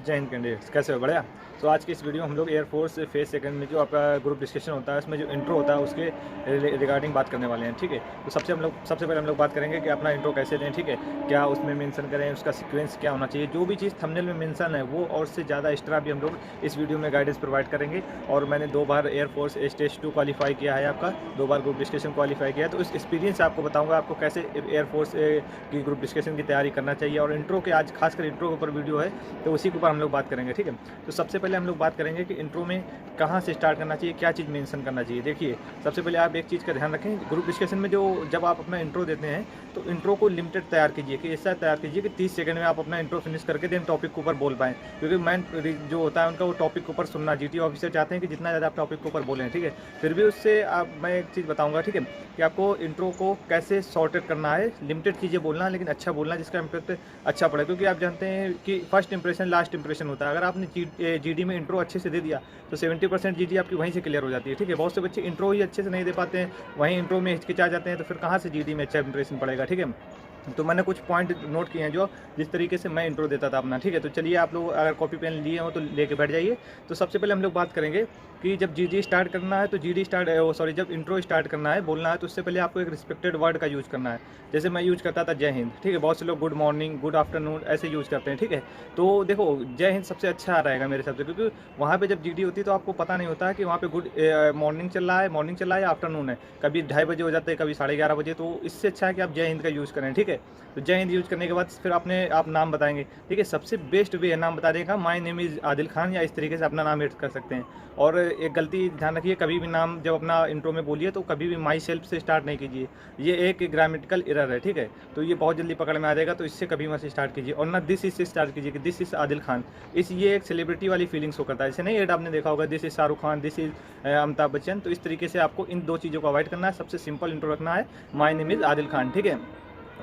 जय हिंद कैंडिडेट्स, कैसे हो? बढ़िया। तो आज की इस वीडियो में हम लोग एयरफोर्स फेज सेकंड में जो आपका ग्रुप डिस्कशन होता है उसमें जो इंट्रो होता है उसके रिगार्डिंग बात करने वाले हैं। ठीक है, तो सबसे पहले हम लोग बात करेंगे कि अपना इंट्रो कैसे दें। ठीक है, क्या उसमें मेंशन करें, उसका सीक्वेंस क्या होना चाहिए, जो भी चीज़ थंबनेल में मेंशन है वो और से ज़्यादा एक्स्ट्रा भी हम लोग इस वीडियो में गाइडेंस प्रोवाइड करेंगे। और मैंने 2 बार एयरफोर्स स्टेज 2 क्वालिफाई किया है, आपका 2 बार ग्रुप डिस्कशन क्वालिफाई किया है, तो इस एक्सपीरियंस से आपको बताऊँगा आपको कैसे एयरफोर्स की ग्रुप डिस्कशन की तैयारी करना चाहिए। और इंट्रो के आज खासकर इंट्रो के ऊपर वीडियो है तो उसी के ऊपर हम लोग बात करेंगे। ठीक है, तो सबसे पहले हम लोग बात करेंगे कि इंट्रो में कहाँ से स्टार्ट करना चाहिए, क्या चीज़ मेंशन करना चाहिए। देखिए, सबसे पहले आप एक चीज़ का ध्यान रखें, ग्रुप डिस्कशन में जब आप अपना इंट्रो देते हैं तो इंट्रो को लिमिटेड तैयार कीजिए, कि ऐसा तैयार कीजिए कि 30 सेकंड में आप अपना इंट्रो फिनिश करके देन टॉपिक के ऊपर बोल पाएँ। क्योंकि मैन जो होता है उनका वो टॉपिक के ऊपर सुनना, जीटी ऑफिसर चाहते हैं कि जितना ज़्यादा आप टॉपिक के ऊपर बोलें। ठीक है, फिर भी उससे मैं एक चीज़ बताऊँगा। ठीक है, कि आपको इंट्रो को कैसे सॉर्टेड करना है, लिमिटेड चीज़ें बोलना, लेकिन अच्छा बोलना जिसका इम्पैक्ट अच्छा पड़े। क्योंकि आप जानते हैं कि फर्स्ट इंप्रेशन लास्ट इंप्रेशन होता है। अगर आपने जीडी में इंट्रो अच्छे से दे दिया तो 70% जीडी आपकी वहीं से क्लियर हो जाती है। ठीक है, बहुत से बच्चे इंट्रो ही अच्छे से नहीं दे पाते हैं, वहीं इंट्रो में हिचकिचा जाते हैं, तो फिर कहाँ से जीडी में अच्छा इंप्रेशन पड़ेगा। ठीक है, तो मैंने कुछ पॉइंट नोट किए हैं जो जिस तरीके से मैं इंट्रो देता था अपना। ठीक है, तो चलिए आप लोग अगर कॉपी पेन लिए हो तो लेके बैठ जाइए। तो सबसे पहले हम लोग बात करेंगे कि जब जीडी स्टार्ट करना है तो जब इंट्रो स्टार्ट करना है, बोलना है, तो उससे पहले आपको एक रिस्पेक्टेड वर्ड का यूज़ करना है। जैसे मैं यूज़ करता था जय हिंद। ठीक है, बहुत से लोग गुड मॉर्निंग, गुड आफ्टरनून ऐसे यूज़ करते हैं। ठीक है, तो देखो जय हिंद सबसे अच्छा रहेगा मेरे हिसाब से, क्योंकि वहाँ पे जब जीडी होती है तो आपको पता नहीं होता है कि वहाँ पे गुड मॉर्निंग चल रहा है या आफ्टरनून है, कभी 2:30 बजे हो जाते हैं, कभी 11:30 बजे। तो इससे अच्छा है कि आप जय हिंद का यूज़ करें। ठीक है, तो जय हिंद यूज़ करने के बाद फिर आप नाम बताएंगे। ठीक है, सबसे बेस्ट वे है नाम बता देगा, my name is Adil Khan, या इस तरीके से अपना नाम ऐड कर सकते हैं। और एक गलती ध्यान रखिए, कभी भी नाम जब अपना इंट्रो में बोलिए तो कभी भी माई सेल्फ से स्टार्ट नहीं कीजिए, ये एक ग्रामेटिकल एरर है। ठीक है, तो ये बहुत जल्दी पकड़ में आ जाएगा, तो इससे कभी मत स्टार्ट कीजिए। और ना दिस इज से स्टार्ट कीजिए कि दिस इज़ आदिल खान, ये एक सेलिब्रिटी वाली फीलिंग्स हो करता है। ऐसे नहीं ऐड आपने देखा होगा this is Shahrukh Khan, this is Amitabh Bachchan. तो इस तरीके से आपको इन 2 चीज़ों को अवॉइड करना है। सबसे सिंपल इंट्रो रखना है, my name is Adil Khan. ठीक है,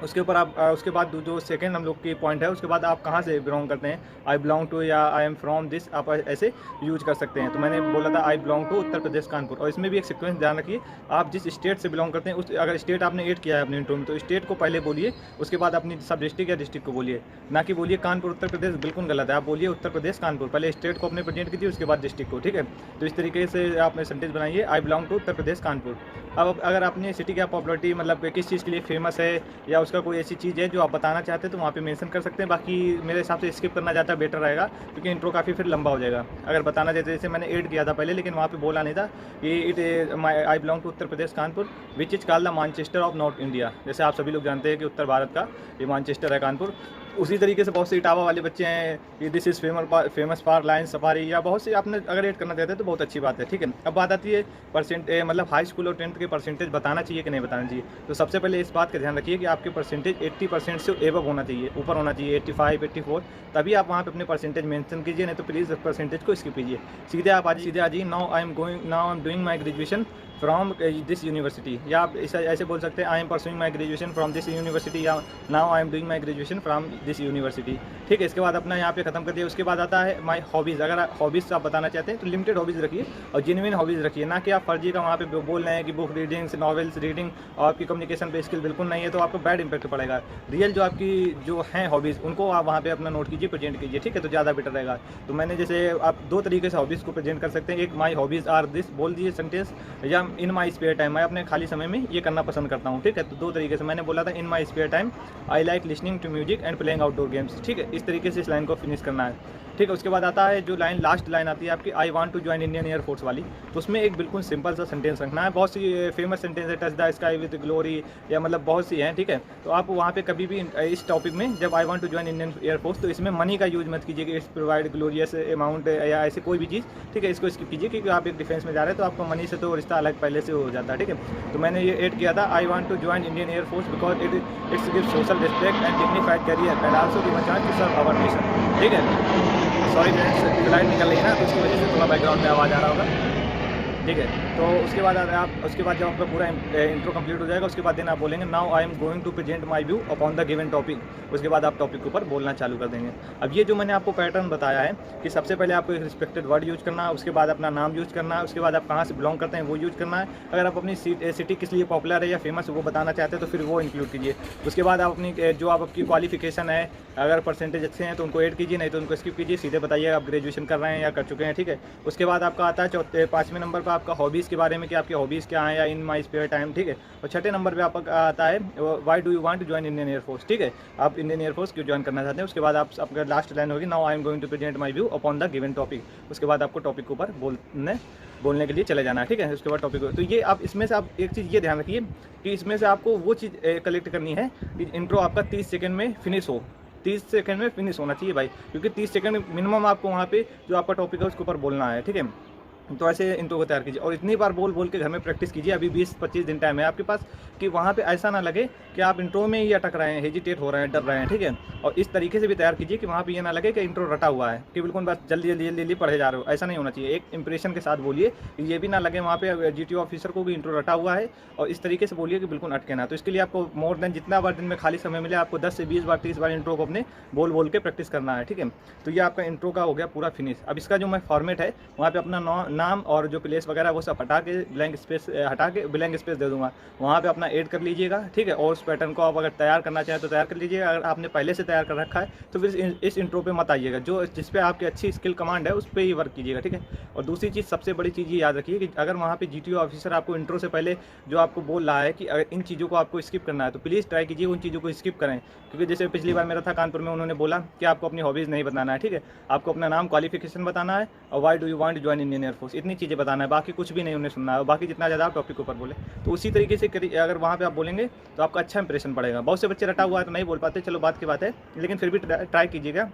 उसके ऊपर आप उसके बाद जो सेकंड हम लोग की पॉइंट है, उसके बाद आप कहाँ से बिलोंग करते हैं, आई बिलोंग टू या आई एम फ्रॉम दिस, आप ऐसे यूज कर सकते हैं। तो मैंने बोला था आई बिलोंग टू उत्तर प्रदेश कानपुर, और इसमें भी एक सीक्वेंस ध्यान रखिए, आप जिस स्टेट से बिलोंग करते हैं उस अगर स्टेट आपने ऐड किया है अपने इंट्रो में तो स्टेट को पहले बोलिए, उसके बाद अपनी सब डिस्ट्रिक्ट या डिस्ट्रिक्ट को बोलिए, ना कि बोलिए कानपुर उत्तर प्रदेश, बिल्कुल गलत है। आप बोलिए उत्तर प्रदेश कानपुर, पहले स्टेट को अपने प्रेजेंट कीजिए, उसके बाद डिस्ट्रिक्ट को। ठीक है, तो इस तरीके से आपने सेंटेंस बनाइए, आई बिलोंग टू उत्तर प्रदेश कानपुर। अब अगर अपनी सिटी की पॉपुलरिटी मतलब किस चीज़ के लिए फेमस है या उसका कोई ऐसी चीज़ है जो आप बताना चाहते हैं तो वहाँ पे मेंशन कर सकते हैं। बाकी मेरे हिसाब से स्किप करना ज़्यादा बेटर रहेगा, क्योंकि इंट्रो काफ़ी फिर लंबा हो जाएगा। अगर बताना चाहते, जैसे मैंने ऐड किया था पहले लेकिन वहाँ पे बोला नहीं था कि I belong to Uttar Pradesh Kanpur which is called the Manchester of North India. जैसे आप सभी लोग जानते हैं कि उत्तर भारत का ये मैनचेस्टर है कानपुर। उसी तरीके से बहुत से इटावा वाले बच्चे हैं कि this is famous for lion safari, या बहुत से आपने अगर ऐड करना चाहते हैं तो बहुत अच्छी बात है। ठीक है, अब बात आती है मतलब हाई स्कूल और 10th के परसेंटेज बताना चाहिए कि नहीं बताना चाहिए। तो सबसे पहले इस बात का ध्यान रखिए कि आपके परसेंटेज 80% से एबव होना चाहिए, ऊपर होना चाहिए, 85, 84, तभी आप वहाँ पे अपने परसेंटेज मेंशन कीजिए, नहीं तो प्लीज़ परसेंटेज को स्किप कीजिए। सीधे आप आ जाइए now I am doing my graduation from this university, या आप ऐसे बोल सकते हैं I am pursuing my graduation from this university, या now I am doing my graduation from this university. ठीक है, इसके बाद अपना यहाँ पे खत्म कर दिया। उसके बाद आता है माई हॉबीज़। अगर हॉबीज़ आप बताना चाहते हैं तो लिमिटेड हॉबीज़ रखिए और जेन्युइन हॉबीज़ रखिए, ना कि आप फर्जी का वहाँ पे बोल रहे हैं कि बुक रीडिंग्स, नॉवेल्स रीडिंग और आपकी कम्युनिकेशन पे स्किल बिल्कुल नहीं है, तो आपको बैड इंपैक्ट पड़ेगा। रियल जो आपकी जो हैं हॉबीज़ उनको आप वहाँ पे अपना नोट कीजिए, प्रेजेंट कीजिए। ठीक है, तो ज़्यादा बेटर रहेगा। तो मैंने जैसे आप 2 तरीके से हॉबीज़ को प्रेजेंट कर सकते हैं, एक माई हॉबीज़ आर दिस बोल दिए सेंटेंस, या इन माई स्पेयर टाइम, मैं अपने खाली समय में ये करना पसंद करता हूँ। ठीक है, तो 2 तरीके से मैंने बोला था, in my spare time I like listening to music and playing outdoor games. ठीक है, इस तरीके से इस लाइन को फिनिश करना है। ठीक है, उसके बाद आता है जो लास्ट लाइन आती है आपकी, I want to join Indian Air Force वाली। तो उसमें एक बिल्कुल सिंपल सा सेंटेंस रखना है। बहुत सी फेमस सेंटेंस है, touch the sky with glory, या मतलब बहुत सी हैं। ठीक है, तो आप वहाँ पे कभी भी इस टॉपिक में जब I want to join Indian Air Force तो इसमें मनी का यूज मत कीजिए कि इट्स प्रोवाइड ग्लोरियस अमाउंट या ऐसे कोई भी चीज़। ठीक है, इसको स्किप कीजिए, क्योंकि आप एक डिफेंस में जा रहे हैं तो आपको मनी से तो रिश्ता अलग पहले से हो जाता है। ठीक है, तो मैंने ये ऐड किया था, I want to join Indian Air Force because it's give social respect and dignified career and also give a chance to serve our nation. ठीक है, सॉरी फ्रेंड्स, फ्लाइट निकल रही है ना तो उसकी वजह से थोड़ा बैकग्राउंड में आवाज़ आ रहा होगा। ठीक है। तो उसके बाद जब आपका पूरा इंट्रो कंप्लीट हो जाएगा, उसके बाद देन आप बोलेंगे now I am going to present my view upon the given topic. उसके बाद आप टॉपिक के ऊपर बोलना चालू कर देंगे। अब ये जो मैंने आपको पैटर्न बताया है कि सबसे पहले आपको एक रिस्पेक्टेड वर्ड यूज़ करना है, उसके बाद अपना नाम यूज़ करना है, उसके बाद आप कहाँ से बिलोंग करते हैं वो यूज़ करना है। अगर आप अपनी सिटी किस लिए पॉपुलर है या फेमस है वो बताना चाहते हैं तो फिर वो इंक्लूड कीजिए। उसके बाद आप अपनी जो आपकी क्वालिफिकेशन है, अगर परसेंटेज अच्छे हैं तो उनको ऐड कीजिए, नहीं तो उनको स्किप कीजिए, सीधे बताइए आप ग्रेजुएशन कर रहे हैं या कर चुके हैं। ठीक है। उसके बाद आपका आता है 5वें नंबर पर आपका हॉबीज़ के बारे में कि आपकी हॉबीज़ क्या हैं या इन माई स्पेयर टाइम। ठीक है। और 6ठे नंबर पे आपका आता है why do you want to join Indian Air Force. ठीक है। आप इंडियन एयरफोर्स क्यों ज्वाइन करना चाहते हैं। उसके बाद आप आपका लास्ट लाइन होगी now I am going to present my view upon the given topic. उसके बाद आपको टॉपिक के ऊपर बोलने के लिए चले जाना है। ठीक है। उसके बाद टॉपिक तो ये आप इसमें से आप एक चीज़ ये ध्यान रखिए कि इसमें से आपको वो चीज़ कलेक्ट करनी है कि इंट्रो आपका 30 सेकंड में फिनिश हो। 30 सेकंड में फिनिश होना चाहिए भाई, क्योंकि 30 सेकंड मिनिमम आपको वहाँ पे जो आपका टॉपिक है उसके ऊपर बोलना है। ठीक है। तो ऐसे इंट्रो को तैयार कीजिए और इतनी बार बोल के घर में प्रैक्टिस कीजिए। अभी 20-25 दिन टाइम है आपके पास कि वहाँ पे ऐसा ना लगे कि आप इंट्रो में ही अटक रहे हैं, हेजिटेट हो रहे हैं, डर रहे हैं। ठीक है। और इस तरीके से भी तैयार कीजिए कि वहाँ पे ये ना लगे कि इंट्रो रटा हुआ है, कि बिल्कुल बस जल्दी पढ़े जा रहे हो। ऐसा नहीं होना चाहिए। एक इंप्रेशन के साथ बोलिए, ये भी ना लगे वहाँ पे जीटीओ ऑफिसर को भी इंट्रो रटा हुआ है, और इस तरीके से बोलिए कि बिल्कुल अटके ना। तो इसके लिए आपको मोर देन जितना बार दिन में खाली समय मिले आपको 10 से 20 बार 30 बार इंट्रो को अपने बोल के प्रैक्टिस करना है। ठीक है। तो ये आपका इंट्रो का हो गया पूरा फिनिश। अब इसका जो मैं फॉर्मेट है वहाँ पे अपना नाम और जो प्लेस वगैरह वो सब हटा के ब्लैंक स्पेस दे दूंगा, वहाँ पे अपना ऐड कर लीजिएगा। ठीक है। और उस पैटर्न को आप अगर तैयार करना चाहें तो तैयार कर लीजिएगा। अगर आपने पहले से तैयार कर रखा है तो फिर इस इंट्रो पे मत आइएगा, जो जिस पे आपकी अच्छी स्किल कमांड है उस पर ही वर्क कीजिएगा। ठीक है। और दूसरी चीज़, सबसे बड़ी चीज़ ये याद रखिए कि अगर वहाँ पे जीटीओ ऑफिसर आपको इंट्रो से पहले जो आपको बोल रहा है कि अगर इन चीज़ों को आपको स्किप करना है तो प्लीज़ ट्राई कीजिए उन चीज़ों को स्किप करें। क्योंकि जैसे पिछली बार मेरा था कानपुर में, उन्होंने बोला कि आपको अपनी हॉबीज़ नहीं बताना है। ठीक है। आपको अपना नाम, क्वालिफिकेशन बताना है और why do you want to join Indian Air Force, इतनी चीज़ें बताना है, बाकी कुछ भी नहीं उन्हें सुनना है। बाकी जितना ज़्यादा आप टॉपिक के ऊपर बोले तो उसी तरीके से अगर वहाँ पे आप बोलेंगे तो आपका अच्छा इंप्रेशन पड़ेगा। बहुत से बच्चे रटा हुआ है तो नहीं बोल पाते, चलो बात की बात है, लेकिन फिर भी ट्राई कीजिएगा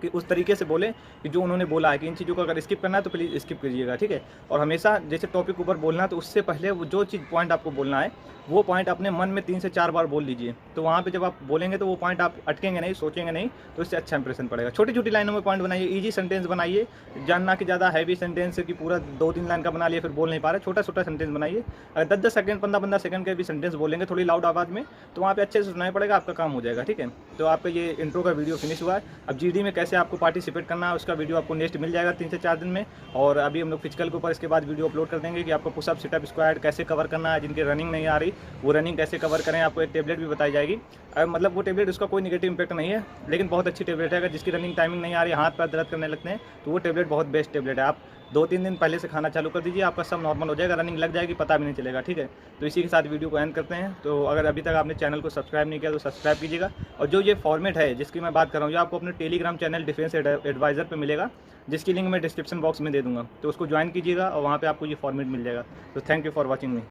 कि उस तरीके से बोले कि जो उन्होंने बोला है कि इन चीज़ों को अगर स्किप करना है तो प्लीज़ स्किप कीजिएगा। ठीक है। और हमेशा जैसे टॉपिक के ऊपर बोलना है तो उससे पहले वो जो चीज़ पॉइंट आपको बोलना है वो पॉइंट अपने मन में 3 से 4 बार बोल लीजिए। तो वहाँ पे जब आप बोलेंगे तो वो पॉइंट आप अटकेंगे नहीं, सोचेंगे नहीं, तो इससे अच्छा इंप्रेशन पड़ेगा। छोटी छोटी लाइनों में पॉइंट बनाइए, ईजी सेंटेंस बनाइए, जानना कि ज़्यादा हैवी सेंटेंस कि पूरा 2-3 लाइन का बना लिया फिर बोल नहीं पा रहे, छोटा छोटा सेंटेंस बनाइए। अगर 10-10 सेकंड 15-15 सेकंड के भी सेंटेंस बोलेंगे थोड़ी लाउड आवाज़ में तो वहाँ पे अच्छे से सुनाई पड़ेगा, आपका काम हो जाएगा। ठीक है। तो आपका ये इंट्रो का वीडियो फिनिश हुआ है। अब जीडी में कैसे आपको पार्टिसिपेट करना है उसका वीडियो आपको नेक्स्ट मिल जाएगा 3 से 4 दिन में। और अभी हम लोग फिजिकल के ऊपर इसके बाद वीडियो अपलोड कर देंगे कि आपको पुशअप, सिटअप, स्क्वाट कैसे कवर करना है। जिनकी रनिंग नहीं आ रही वो रनिंग कैसे कवर करें, आपको एक टेबलेट भी बताई जाएगी। मतलब वो टेबलेट, उसका कोई नेगेटिव इंपैक्ट नहीं है, लेकिन बहुत अच्छी टेबलेट है। अगर जिसकी रनिंग टाइमिंग नहीं आ रही, हाथ पैर दर्द करने लगते हैं, तो वो टेबलेट बहुत बेस्ट टेबलेट है। आप 2-3 दिन पहले से खाना चालू कर दीजिए, आपका सब नॉर्मल हो जाएगा, रनिंग लग जाएगी, पता भी नहीं चलेगा। ठीक है। तो इसी के साथ वीडियो को एंड करते हैं। तो अगर अभी तक आपने चैनल को सब्सक्राइब नहीं किया तो सब्सक्राइब कीजिएगा। और जो ये फॉर्मेट है जिसकी मैं बात कर रहा हूँ, ये आपको अपने टेलीग्राम चैनल डिफेंस एडवाइज़र पे मिलेगा, जिसकी लिंक मैं डिस्क्रिप्शन बॉक्स में दे दूँगा, तो उसको ज्वाइन कीजिएगा और वहाँ पे आपको ये फॉर्मेट मिल जाएगा। तो thank you for watching me.